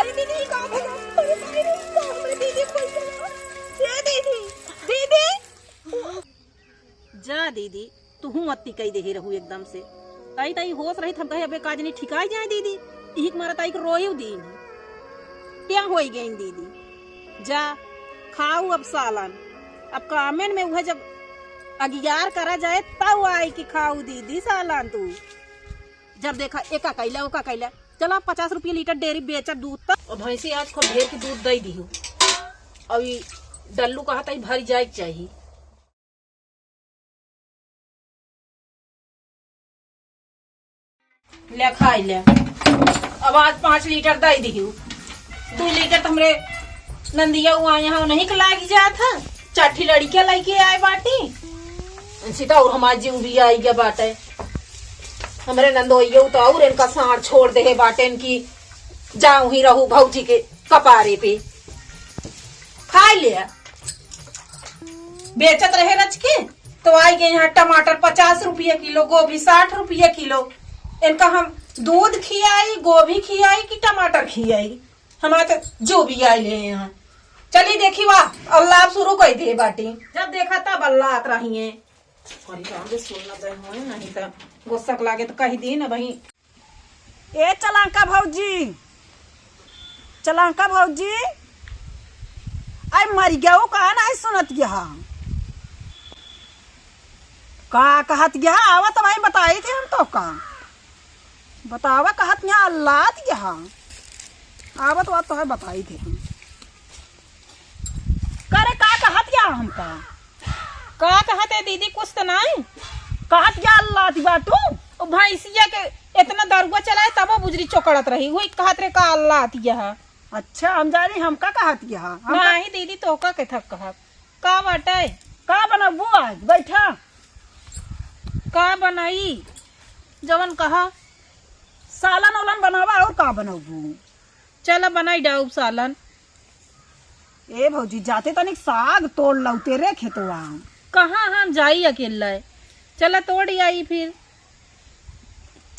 अरे दीदी कहाँ भगा? अरे भाई रे, हमरे दीदी को ये दीदी दीदी जा दीदी तू मत्ती कही दे रहू एकदम से ताई ताई होश रही हम कहे अबे काज नहीं ठिकाई जाए दीदी एक मारा ताई को रोयू दीन क्या हो गई दीदी जा खाऊ अब सालन अब कामेन में वह जब अगियार करा जाए तब आई कि खाऊ दीदी सालन तू जब देखा एका कैला ओका कैला चला 50 रुपये लीटर डेयरी बेचा दूध तक और भैंसी आज खूब ढेर की दूध दे दी अभी डल्लू कहा था भरी जाए चाहिए ले खाई ले अब आज 5 लीटर दे दी 2 लीटर तो हमरे नंदिया हुआ यहाँ नहीं लाग जा था चाठी लड़कियां लेके आए बाटी सीता और हमारे जीव भी आई गया बाटे हमारे नंदोइयो तो और इनका साड़ छोड़ दे बाटे इनकी जाऊं ही रहू भौजी के कपारे पे खा लिया बेचत रहे रच के तो आई गए यहाँ टमाटर 50 रुपये किलो गोभी 60 रुपये किलो इनका हम दूध खियाई गोभी खियाई कि टमाटर खियाई हमारे तो जो भी आई है यहाँ चली देखी वाह अल्लाह शुरू कर दे बाटी जब देखा तब अल्लाह आत रही है सुनना चाहिए नहीं तो गुस्सा लागे तो कही दी ना भाई ए चलांका भौजी आई मर गया वो कहा ना सुनत गया का कहत गया आवत भाई बताई थे हम तो का बतावा कहत यहाँ अल्लाह गया आवत बात तो है बताई थे हम करे का कहत गया हमका का कहते दीदी कुछ तो नहीं कहत गया अल्लाह बाटू भैंसिया के इतना दरुआ चलाए तब वो बुजरी चौकड़त रही वही कहत रे का अल्लाह दिया अच्छा हम जानी हमका कहत गया नहीं दीदी तो का के थक कहा का बाटे का बनाबू आज बैठा का बनाई जवन कहा सालन उलन बनावा और का बनाबू चला बनाई डाउब सालन ए भौजी जाते तनिक साग तोड़ लौते रे खेतवा कहाँ हम जाई अकेला चला तोड़ी आई फिर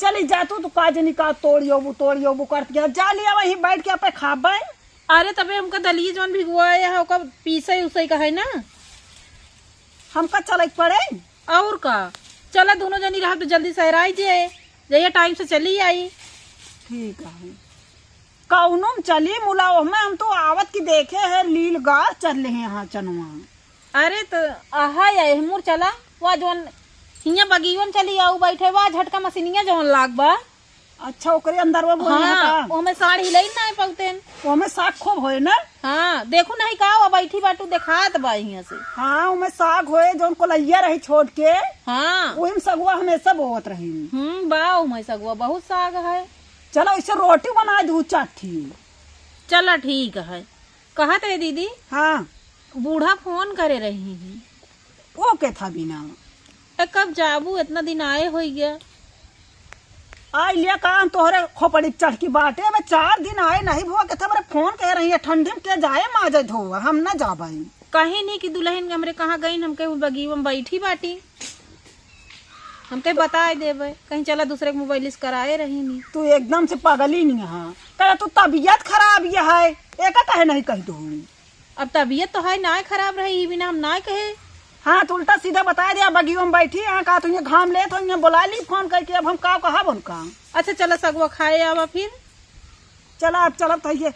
चली जातू तो काज निका तोड़ियोबू करत गया जा लिया वहीं बैठ के पे खाबे अरे तबे हमका दलिए जवन भिगवाया है ओका पीसे उसे का है ना हमका चले पड़े और का चला दोनों जनी रहा तो जल्दी सहराई जाए जैया टाइम से चली आई ठीक है कौनम चली मुलाओ में हम तो आवत की देखे है लील गार चल रहे यहाँ चनुआ अरे तो आहा या मुर चला वह जोन हिया बगीवन चली आऊ बैठे वह झटका मशीनिया जोन लाग बा अच्छा ओकरे अंदर वो हाँ ओमे साड़ी हिलाई ना पौतेन ओमे साग खूब होए ना हाँ देखू नहीं का वो बैठी बाटू देखात बा यहाँ से हाँ ओमे साग होए जोन कोलैया रही छोड़ के हाँ ओहिम सगुआ हमेशा बोत रही बा ओमे सगुआ बहुत साग है चलो इसे रोटी बना दू चाठी चला ठीक है कहा थे दीदी हाँ बूढ़ा फोन करे रही है वो के था बिना कब जाबू इतना दिन आए हो गया आई लिया काम तोहरे खोपड़ी चढ़ की बाटे में 4 दिन आए नहीं भुआ के मेरे फोन कह रही है ठंडी में के जाए माजे धो हम ना जा भाई कहीं नहीं कि दुल्हन हमरे कहाँ गई हमके बगीवा में बैठी बाटी हमके बताए देवे कहीं चला दूसरे के मोबाइल से कराए रही नहीं तू एकदम से पागल ही नहीं है कह तू तबीयत खराब ये है एक कहे नहीं कह दो अब तबीयत तो है ना खराब रही बिना हम ना कहे हाँ तो उल्टा सीधा बता दिया बगीवा में बैठी यहाँ का तू घाम ले तो यहाँ बुला ली फोन करके अब हम का कहा उनका अच्छा चला सगवा खाए आवा फिर चला अब चलब तो ये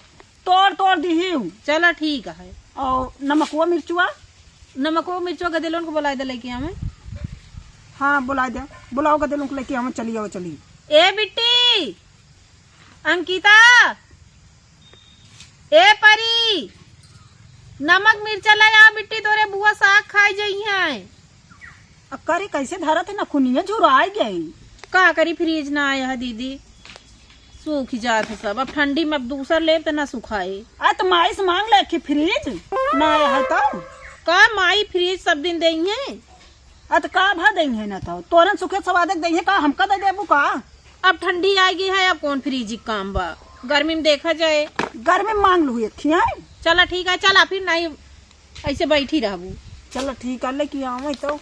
तोड़ दी चला ठीक है और नमकुआ मिर्चुआ गदेलों को बुला दे लेके हमें हाँ बुला दे बुलाओ गदेलों को लेके हमें चली ए बिट्टी अंकिता ए परी नमक मिर्चा लाया बिट्टी तोरे बुआ साग खाई जाई है करी कैसे धरा थे ना खुनिया झुराई गई का करी फ्रिज ना आया है दीदी सूख जाते सब अब ठंडी में अब दूसर ले तो ना सुखाए तो माई से मांग ले कि फ्रिज ना आया है तो का माई फ्रिज सब दिन देंगे तो का भा देंगे ना तो तोरन सुखे स्वादक देंगे का हमका दे देबू का अब ठंडी आएगी है अब कौन फ्रिज काम बा गर्मी में देखा जाए गर्मी में मांग लू खिया चला ठीक है चला फिर नहीं ऐसे बैठी रहबू चलो ठीक है लेके आवे तो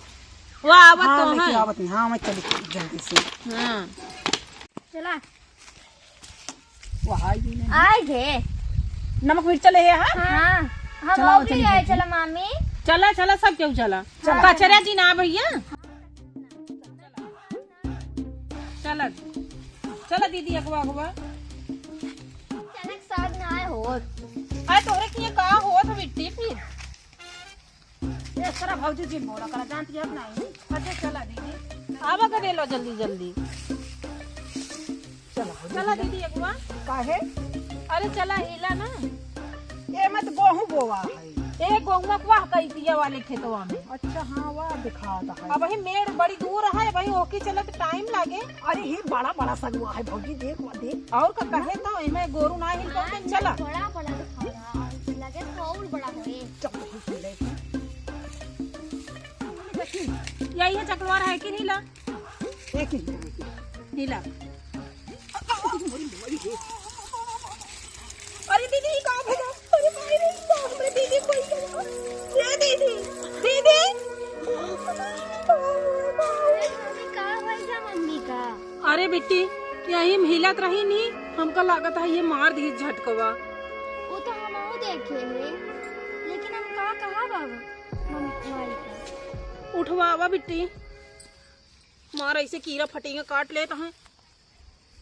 वाह आवत हाँ, तो लेके है आवत नहीं हाँ मैं चली जल्दी से हाँ चला वहाँ ही नहीं। आए थे। नमक मिर्च ले है हाँ हाँ हम चलो, और भी चलिए, आए। चलिए। चलो मामी। चला चला सब क्यों चला कचरा जी ना भैया। चला चला दीदी अगवा अगवा। अचानक साथ ना आए हो। अरे तोरे की का हो तो मिट्टी फिर इस तरह भौजी जी मोड़ा करा जानती है नहीं। अच्छा चला दीदी आवा कर लो जल्दी जल्दी। चला चला दीदी अगवा। काहे अरे चला हिला ना। ये मत गेहूं बोवा है। एक गोंगमा वाह कई पिया वाले खेतवा में। अच्छा हाँ वाह दिखाता है। अब वही मेड़ बड़ी दूर है भाई ओके चलत टाइम लागे। अरे ही बड़ा बड़ा सगवा है भौजी देख देख। और का कहे तो इमे गोरू ना हिल कर चला। बड़ा बड़ा दिखाया लगे तो और बड़ा होए। चल ही ले यही है चकवार है कि नीला एक ही नीला। अरे दीदी कहाँ भेजा। अरे भाई रे हमरे दीदी कोई ये दीदी दीदी। का वैसा मम्मी का। अरे बिट्टी यही हिलत रही नहीं हमका लागत है ये मार दी झटकवा। वो तो हम और देखे हैं लेकिन हम कहा बाबा मम्मी माई का। उठवावा बिट्टी मार ऐसे कीड़ा फटेंगे काट लेता है।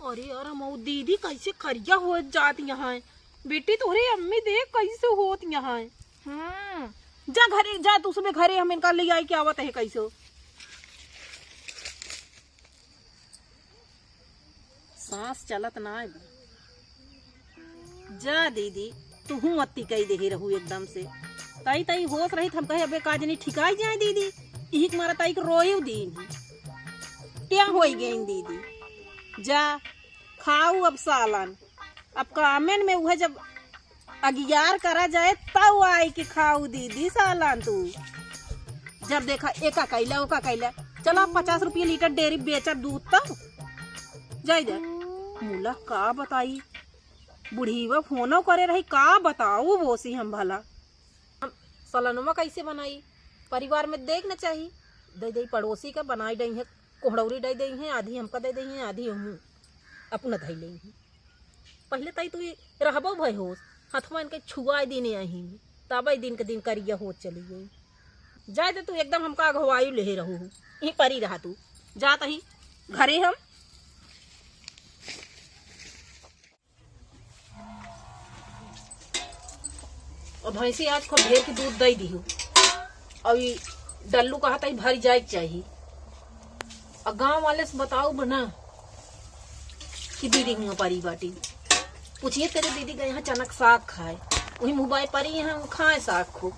अरे यार हम दीदी कैसे खरिया हो जाती यहाँ बेटी तोरे अम्मी देख कैसे होत यहाँ। हाँ जा घरे जा तू सुबह घरे हम इनका ले आई क्या आवत है कैसे हो। सांस चलत ना है। जा दीदी तू हूँ अत्ती कही दे रहू एकदम से ताई ताई होश रही हम कहे अबे काज नहीं ठिकाई जाए दीदी यही मारा ताई को रोयू दी क्या हो गई दीदी। जा खाऊ अब सालन अब कामेन में वह जब अगियार करा जाए तब आई कि खाऊ दीदी सालन तू जब देखा एका कैला ओका कैला चलो 50 रुपये लीटर डेयरी बेचा दूध तब जाए जा मूला का बताई बुढ़ीवा फोनो करे रही का बताऊ बोसी हम भला सलनुमा कैसे बनाई परिवार में देखना चाहिए। दे दे पड़ोसी का बनाई दई है कोहड़ौरी दे दी है आधी हमका दे दी है आधी हम अपना धई ले पहले तई तू रहबो भय होश हथवा इनके छुआ दिन आई तब दिन के दिन करिया हो चली गई। जाए तो तू एकदम हमका अगवायु ले रहू यही परी रहा तू जा तही घरे हम। और भैंसी आज खूब ढेर के दूध दे दी अभी डल्लू कहा था भरी जाए चाहिए। और गांव वाले से बताओ बना कि दीदी हुआ परी बाटी पूछिए तेरे दीदी का यहाँ चनक साग खाए वही मुँह परी यहाँ खाए साग खूब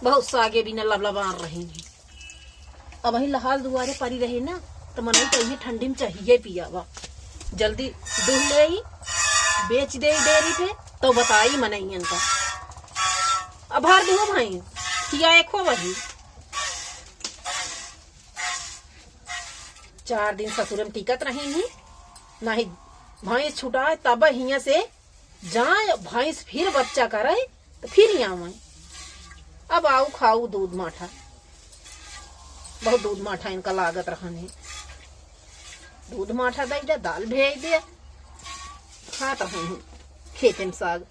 बहुत सागे भी न लबलबान रहे हैं। अब वही लहाल दुआरे परी रहे ना तो मनाई चाहिए ठंडी में चाहिए पियावा जल्दी दूध ले आई बेच दे डेयरी पे तो बताई मनैयन का आभार दो भाई किया एक हो वही 4 दिन ससुर में टिकत रहेंगी नहीं भैंस छुटाए तब हिया से जाए भैंस फिर बच्चा करे तो फिर यहाँ आए। अब आओ खाऊ दूध माठा बहुत दूध माठा इनका लागत रहने दूध माठा दे दे दाल भेज दे खाता हूँ खेते में साग